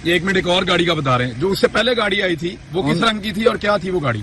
ये एक मिनट, एक और गाड़ी का बता रहे हैं। जो उससे पहले गाड़ी आई थी वो किस रंग की थी और क्या थी वो गाड़ी?